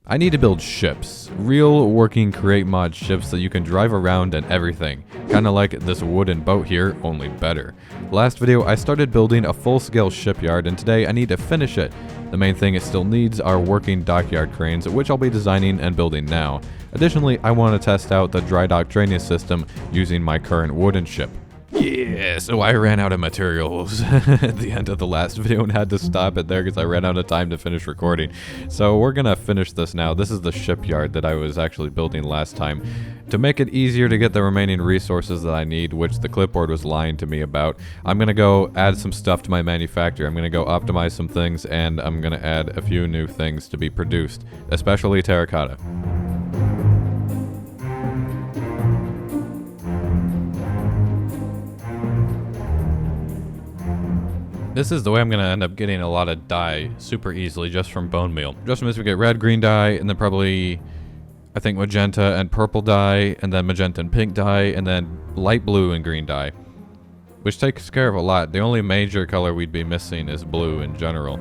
I need to build ships. Real working create mod ships that you can drive around and everything. Kinda like this wooden boat here, only better. Last video I started building a full-scale shipyard and today I need to finish it. The main thing it still needs are working dockyard cranes, which I'll be designing and building now. Additionally, I want to test out the drydock drainage system using my current wooden ship. Yeah, so I ran out of materials at the end of the last video and had to stop it there because I ran out of time to finish recording. So we're gonna finish this now. This is the shipyard that I was actually building last time. To make it easier to get the remaining resources that I need, which the clipboard was lying to me about, I'm gonna go add some stuff to my manufacturer. I'm gonna go optimize some things and I'm gonna add a few new things to be produced, especially terracotta. This is the way I'm going to end up getting a lot of dye super easily just from bone meal. Just means we get red, green dye, and then probably, I think, magenta and purple dye, and then magenta and pink dye, and then light blue and green dye, which takes care of a lot. The only major color we'd be missing is blue in general.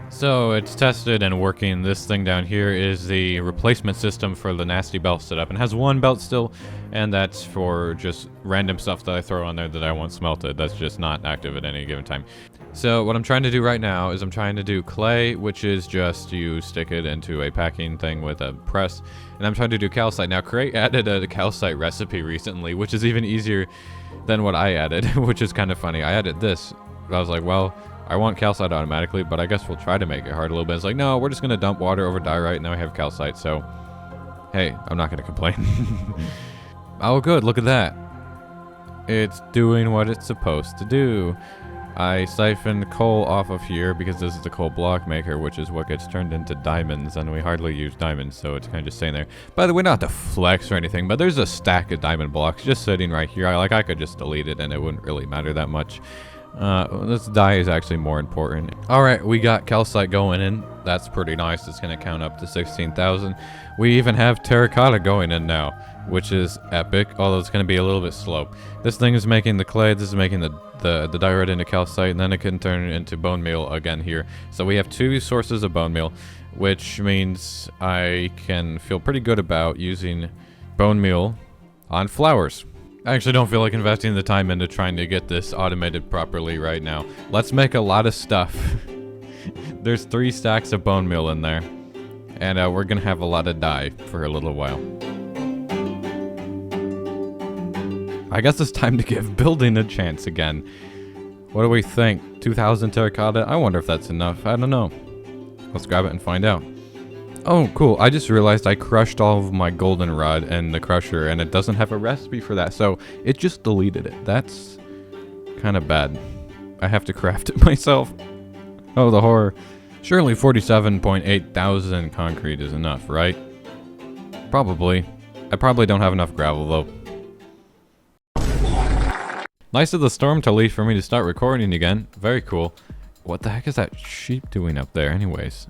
So it's tested and working. This thing down here is the replacement system for the nasty belt setup. It has one belt still, and that's for just random stuff that I throw on there that I want smelted. That's just not active at any given time. So what I'm trying to do right now is I'm trying to do clay, which is just you stick it into a packing thing with a press. And I'm trying to do calcite. Now, Cray added a calcite recipe recently, which is even easier than what I added, which is kind of funny. I added this. I was like, well, I want calcite automatically, but I guess we'll try to make it hard a little bit. It's like, no, we're just going to dump water over diorite, and now we have calcite. So, hey, I'm not going to complain. Oh, good. Look at that. It's doing what it's supposed to do. I siphoned coal off of here because this is the coal block maker, which is what gets turned into diamonds, and we hardly use diamonds, so it's kind of just staying there. By the way, not to flex or anything, but there's a stack of diamond blocks just sitting right here. I could just delete it, and it wouldn't really matter that much. This dye is actually more important. All right, we got calcite going in. That's pretty nice. It's going to count up to 16,000. We even have terracotta going in now, which is epic, although it's going to be a little bit slow. This thing is making the clay. This is making the diorite into calcite, and then it can turn it into bone meal again here. So we have two sources of bone meal, which means I can feel pretty good about using bone meal on flowers. I actually don't feel like investing the time into trying to get this automated properly right now. Let's make a lot of stuff. There's 3 stacks of bone meal in there, and we're gonna have a lot of dye for a little while. I guess it's time to give building a chance again. What do we think? 2,000 terracotta? I wonder if that's enough. I don't know. Let's grab it and find out. Oh, cool. I just realized I crushed all of my goldenrod in the crusher, and it doesn't have a recipe for that, so it just deleted it. That's kind of bad. I have to craft it myself. Oh, the horror. Surely 47.8 thousand concrete is enough, right? Probably. I probably don't have enough gravel, though. Nice of the storm to leave for me to start recording again. Very cool. What the heck is that sheep doing up there anyways?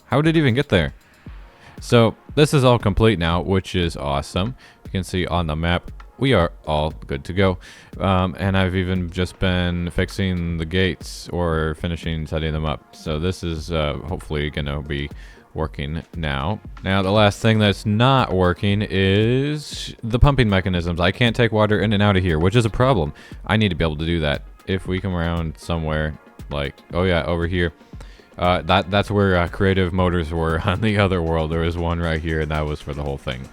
How did it even get there? So this is all complete now, which is awesome. You can see on the map, we are all good to go. And I've even just been fixing the gates or finishing setting them up. So this is hopefully gonna be working now. Now the last thing that's not working is the pumping mechanisms. I can't take water in and out of here, which is a problem. I need to be able to do that. If we come around somewhere like, oh yeah, over here. That's where creative motors were on the other world. There was one right here, and that was for the whole thing.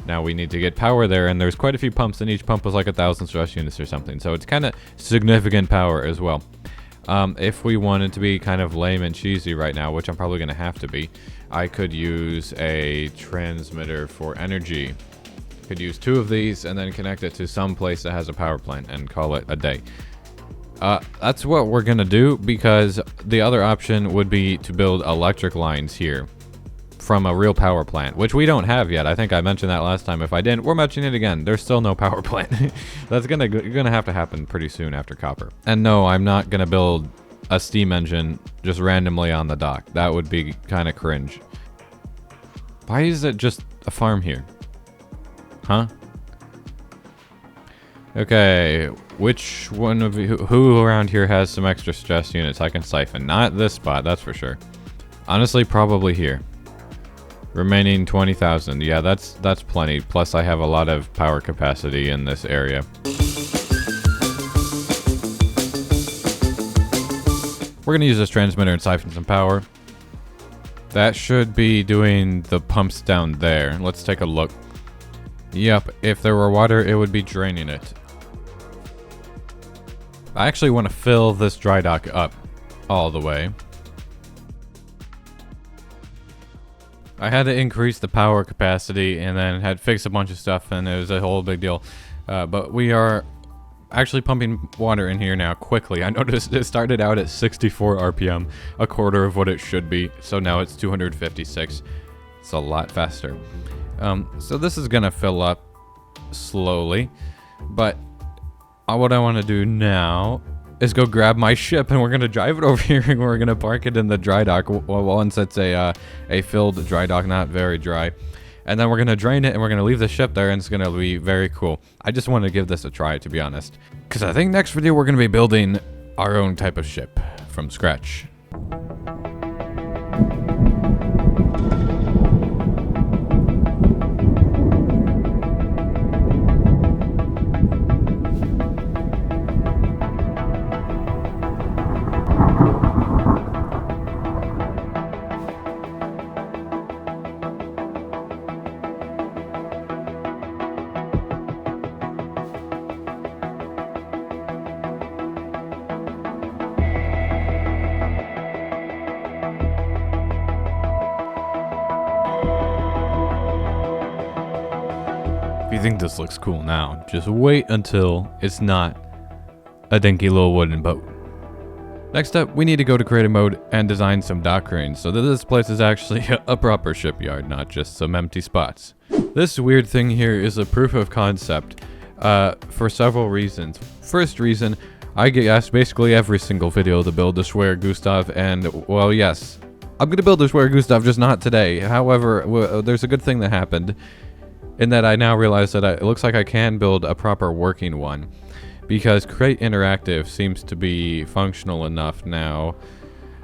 Now we need to get power there, and there's quite a few pumps, and each pump was like 1,000 stress units or something. So it's kind of significant power as well. If we wanted to be kind of lame and cheesy right now, which I'm probably going to have to be, I could use a transmitter for energy. Could use 2 of these and then connect it to some place that has a power plant and call it a day. That's what we're gonna do, because the other option would be to build electric lines here from a real power plant, which we don't have yet. I think I mentioned that last time. If I didn't, we're mentioning it again. There's still no power plant. That's gonna have to happen pretty soon after copper. And no, I'm not gonna build a steam engine just randomly on the dock. That would be kind of cringe. Why is it just a farm here? Huh? Okay, which one of you, who around here has some extra stress units I can siphon? Not this spot, that's for sure. Honestly, probably here. Remaining 20,000. Yeah, that's plenty. Plus, I have a lot of power capacity in this area. We're gonna use this transmitter and siphon some power. That should be doing the pumps down there. Let's take a look. Yep, if there were water, it would be draining it. I actually want to fill this dry dock up all the way. I had to increase the power capacity and then had to fix a bunch of stuff, and it was a whole big deal. But we are actually pumping water in here now quickly. I noticed it started out at 64 RPM, a quarter of what it should be. So now it's 256. It's a lot faster. So this is gonna fill up slowly, but what I want to do now is go grab my ship, and we're gonna drive it over here, and we're gonna park it in the dry dock. Once it's a filled dry dock, not very dry, and then we're gonna drain it, and we're gonna leave the ship there, and it's gonna be very cool. I just want to give this a try, to be honest, because I think next video we're gonna be building our own type of ship from scratch. If you think this looks cool now, just wait until it's not a dinky little wooden boat. Next up, we need to go to creative mode and design some dock cranes so that this place is actually a proper shipyard, not just some empty spots. This weird thing here is a proof of concept for several reasons. First reason, I get asked basically every single video to build a Schwer Gustav, and well, yes, I'm gonna build a Schwer Gustav, just not today. However, there's a good thing that happened, in that I now realize that it looks like I can build a proper working one, because Crate Interactive seems to be functional enough now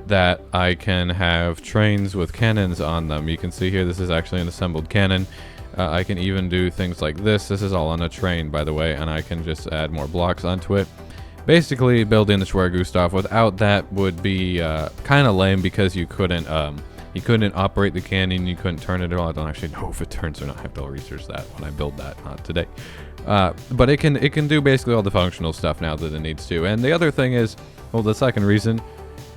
that I can have trains with cannons on them. You can see here, this is actually an assembled cannon. I can even do things like this. This is all on a train, by the way, and I can just add more blocks onto it. Basically, building the Schwer Gustav without that would be kind of lame, because you couldn't operate the cannon, you couldn't turn it at all. I don't actually know if it turns or not. I have to research that when I build that, not today. But it can do basically all the functional stuff now that it needs to. And the other thing is, well, the second reason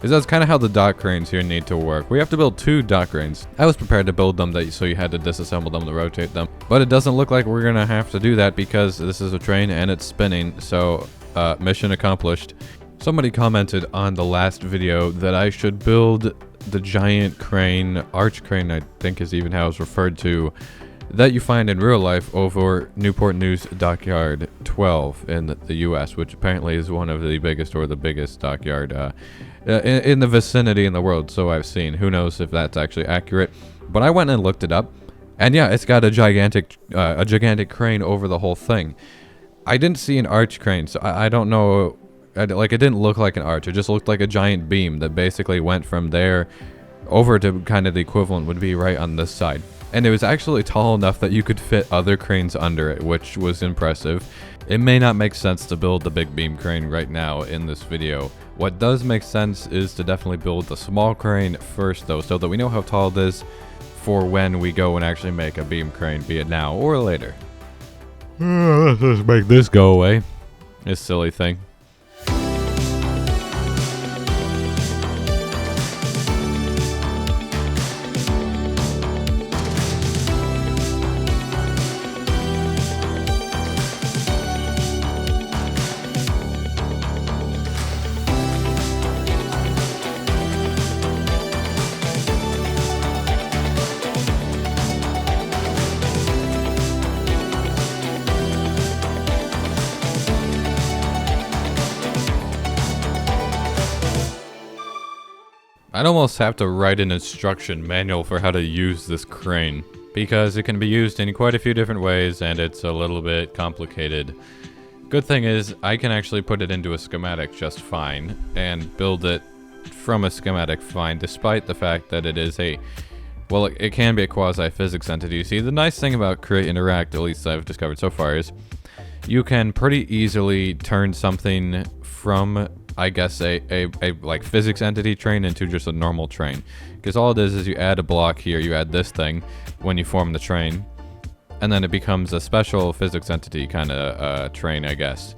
is that's kind of how the dock cranes here need to work. We have to build 2 dock cranes. I was prepared to build them so you had to disassemble them to rotate them, but it doesn't look like we're gonna have to do that because this is a train and it's spinning. So mission accomplished. Somebody commented on the last video that I should build the giant crane, arch crane I think is even how it's referred to, that you find in real life over Newport News Dockyard 12 in the US, which apparently is one of the biggest or the biggest dockyard in the vicinity in the world, so I've seen. Who knows if that's actually accurate, but I went and looked it up, and yeah, it's got a gigantic crane over the whole thing. I didn't see an arch crane, so I don't know. Like, it didn't look like an arch. It just looked like a giant beam that basically went from there over to kind of the equivalent would be right on this side. And it was actually tall enough that you could fit other cranes under it, which was impressive. It may not make sense to build the big beam crane right now in this video. What does make sense is to definitely build the small crane first, though, so that we know how tall it is for when we go and actually make a beam crane, be it now or later. Let's just make this go away. This silly thing. I'd almost have to write an instruction manual for how to use this crane, because it can be used in quite a few different ways and it's a little bit complicated. Good thing is I can actually put it into a schematic just fine and build it from a schematic fine, despite the fact that it is a Well, it can be a quasi-physics entity. See, the nice thing about create interact, at least I've discovered so far, is you can pretty easily turn something from, I guess, a like physics entity train into just a normal train. Because all it is you add a block here, you add this thing when you form the train, and then it becomes a special physics entity kind of train, I guess.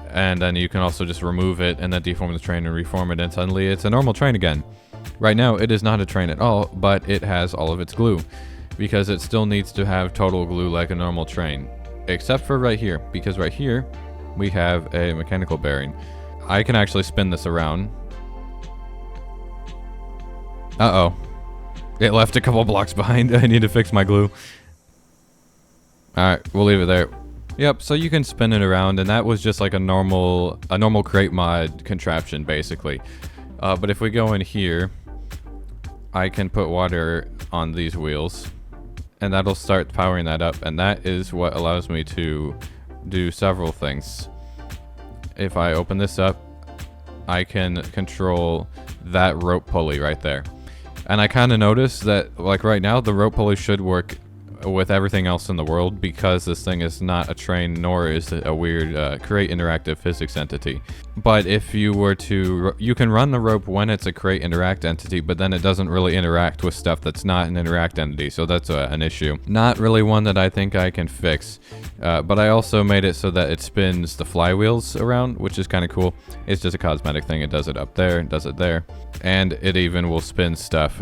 And then you can also just remove it and then deform the train and reform it, and suddenly it's a normal train again. Right now, it is not a train at all, but it has all of its glue, because it still needs to have total glue like a normal train. Except for right here, because right here, we have a mechanical bearing. I can actually spin this around. Uh-oh. It left a couple blocks behind. I need to fix my glue. Alright, we'll leave it there. Yep, so you can spin it around, and that was just like a normal crate mod contraption, basically. But if we go in here, I can put water on these wheels, and that'll start powering that up, and that is what allows me to do several things. If I open this up, I can control that rope pulley right there. And I kind of noticed that, like right now, the rope pulley should work with everything else in the world, because this thing is not a train, nor is it a weird create interactive physics entity. But if you were to, you can run the rope when it's a create interact entity, but then it doesn't really interact with stuff that's not an interact entity, so that's an issue. Not really one that I think I can fix, but I also made it so that it spins the flywheels around, which is kind of cool. It's just a cosmetic thing. It does it up there, it does it there, and it even will spin stuff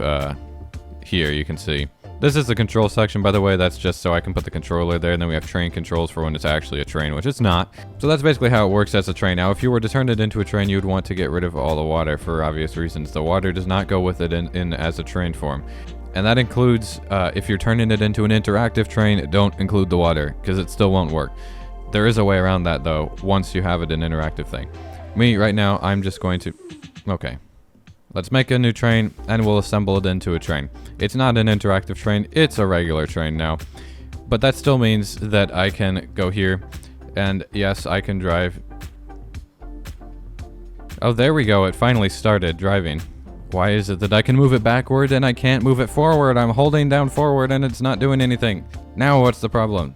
here, you can see. This is the control section, by the way. That's just so I can put the controller there, and then we have train controls for when it's actually a train, which it's not. So that's basically how it works as a train. Now, if you were to turn it into a train, you'd want to get rid of all the water for obvious reasons. The water does not go with it in as a train form. And that includes, if you're turning it into an interactive train, don't include the water, because it still won't work. There is a way around that, though, once you have it an interactive thing. Me, right now, I'm just going to... Okay. Let's make a new train, and we'll assemble it into a train. It's not an interactive train, it's a regular train now. But that still means that I can go here, and yes, I can drive. Oh, there we go, it finally started driving. Why is it that I can move it backward and I can't move it forward? I'm holding down forward and it's not doing anything. Now what's the problem?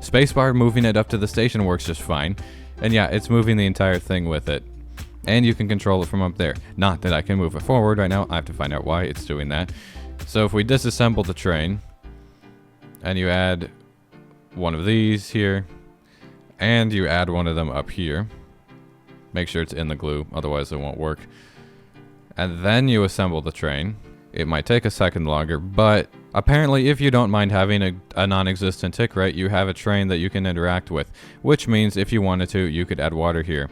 Spacebar moving it up to the station works just fine. And yeah, it's moving the entire thing with it. And you can control it from up there. Not that I can move it forward right now. I have to find out why it's doing that. So if we disassemble the train, and you add one of these here, and you add one of them up here, make sure it's in the glue, otherwise it won't work. And then you assemble the train. It might take a second longer, but apparently if you don't mind having a non-existent tick rate, you have a train that you can interact with, which means if you wanted to, you could add water here.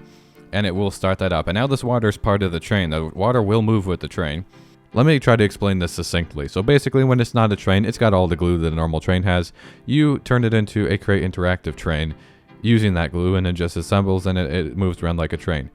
And it will start that up. And now this water is part of the train. The water will move with the train. Let me try to explain this succinctly. So basically, when it's not a train, it's got all the glue that a normal train has. You turn it into a create interactive train using that glue, and it just assembles and it moves around like a train.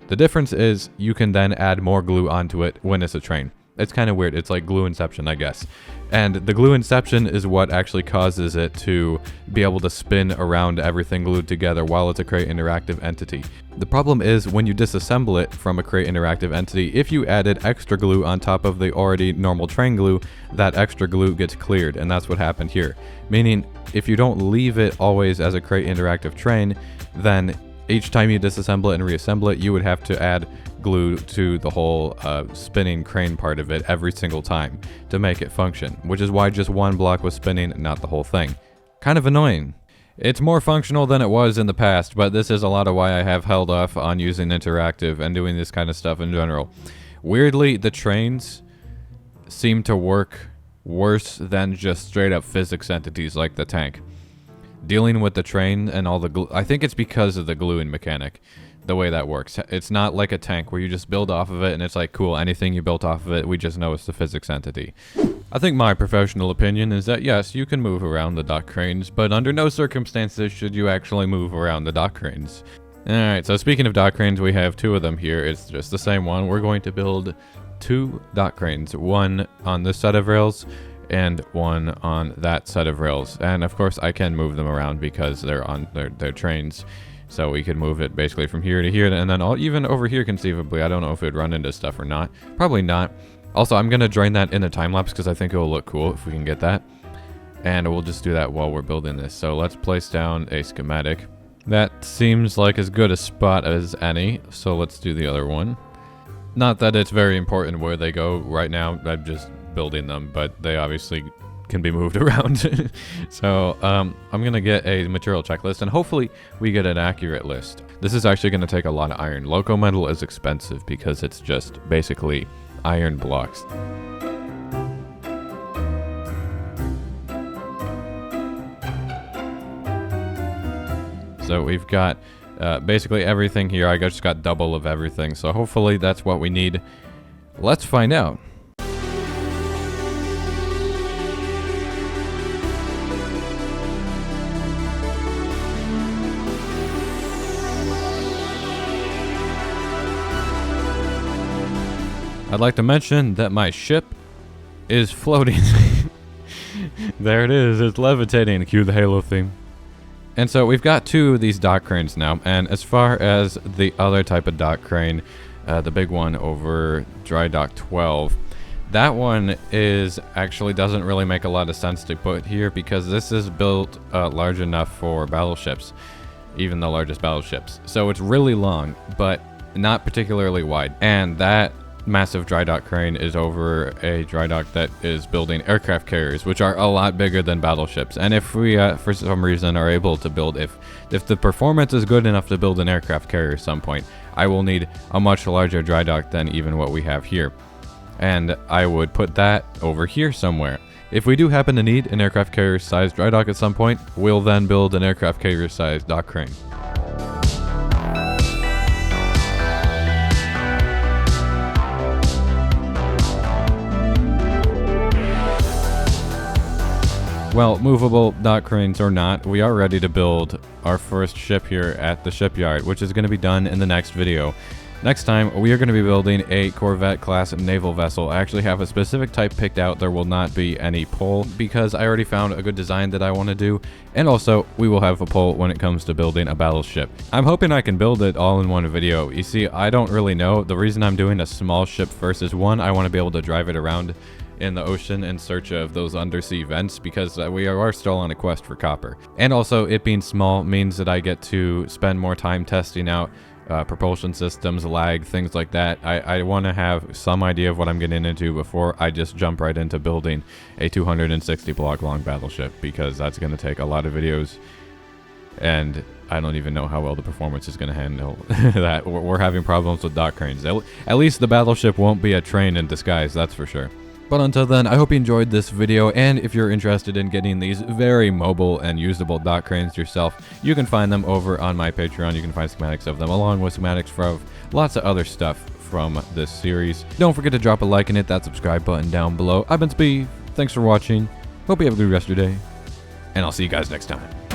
The difference is you can then add more glue onto it when it's a train. It's kind of weird. It's like glue inception, I guess. And the glue inception is what actually causes it to be able to spin around everything glued together while it's a create interactive entity. The problem is when you disassemble it from a create interactive entity, if you added extra glue on top of the already normal train glue, that extra glue gets cleared, and that's what happened here. Meaning, if you don't leave it always as a create interactive train, then each time you disassemble it and reassemble it, you would have to add glue to the whole spinning crane part of it every single time to make it function, which is why just one block was spinning, not the whole thing. Kind of annoying. It's more functional than it was in the past, but this is a lot of why I have held off on using interactive and doing this kind of stuff in general. Weirdly, the trains seem to work worse than just straight up physics entities like the tank. Dealing with the train and all the glue, I think it's because of the gluing mechanic, the way that works. It's not like a tank where you just build off of it and it's like, cool, anything you built off of it, we just know it's the physics entity. I think my professional opinion is that yes, you can move around the dock cranes, but under no circumstances should you actually move around the dock cranes. Alright, so speaking of dock cranes, we have two of them here. It's just the same one. We're going to build two dock cranes, one on this set of rails and one on that set of rails. And of course I can move them around because they're on their trains. So we could move it basically from here to here, and then even over here conceivably. I don't know if it would run into stuff or not. Probably not. Also, I'm going to drain that in a time lapse because I think it will look cool if we can get that. And we'll just do that while we're building this. So let's place down a schematic. That seems like as good a spot as any. So let's do the other one. Not that it's very important where they go right now. I'm just building them, but they obviously can be moved around. So I'm going to get a material checklist, and hopefully we get an accurate list. This is actually going to take a lot of iron. Loco metal is expensive because it's just basically iron blocks. So we've got basically everything here. I just got double of everything. So hopefully that's what we need. Let's find out. I'd like to mention that my ship is floating. There it is. It's levitating. Cue the Halo theme. And so we've got 2 of these dock cranes now. And as far as the other type of dock crane, the big one over drydock 12, that one is actually doesn't really make a lot of sense to put here because this is built large enough for battleships, even the largest battleships. So it's really long, but not particularly wide. And that massive drydock crane is over a drydock that is building aircraft carriers, which are a lot bigger than battleships. And if we for some reason are able to build, if the performance is good enough to build an aircraft carrier at some point, I will need a much larger drydock than even what we have here, and I would put that over here somewhere. If we do happen to need an aircraft carrier sized drydock at some point, we'll then build an aircraft carrier sized dock crane. Well, movable dock cranes or not, we are ready to build our first ship here at the shipyard, which is going to be done in the next video. Next time, we are going to be building a Corvette class naval vessel. I actually have a specific type picked out. There will not be any pole because I already found a good design that I want to do. And also, we will have a pole when it comes to building a battleship. I'm hoping I can build it all in one video. You see, I don't really know. The reason I'm doing a small ship first is, one, I want to be able to drive it around in the ocean in search of those undersea vents because we are still on a quest for copper. And also, it being small means that I get to spend more time testing out propulsion systems, lag, things like that. I want to have some idea of what I'm getting into before I just jump right into building a 260 block long battleship, because that's going to take a lot of videos, and I don't even know how well the performance is going to handle that. We're having problems with dock cranes. At least the battleship won't be a train in disguise, that's for sure. But until then, I hope you enjoyed this video, and if you're interested in getting these very mobile and usable dock cranes yourself, you can find them over on my Patreon. You can find schematics of them, along with schematics for lots of other stuff from this series. Don't forget to drop a like and hit that subscribe button down below. I've been Sbeev. Thanks for watching. Hope you have a good rest of your day, and I'll see you guys next time.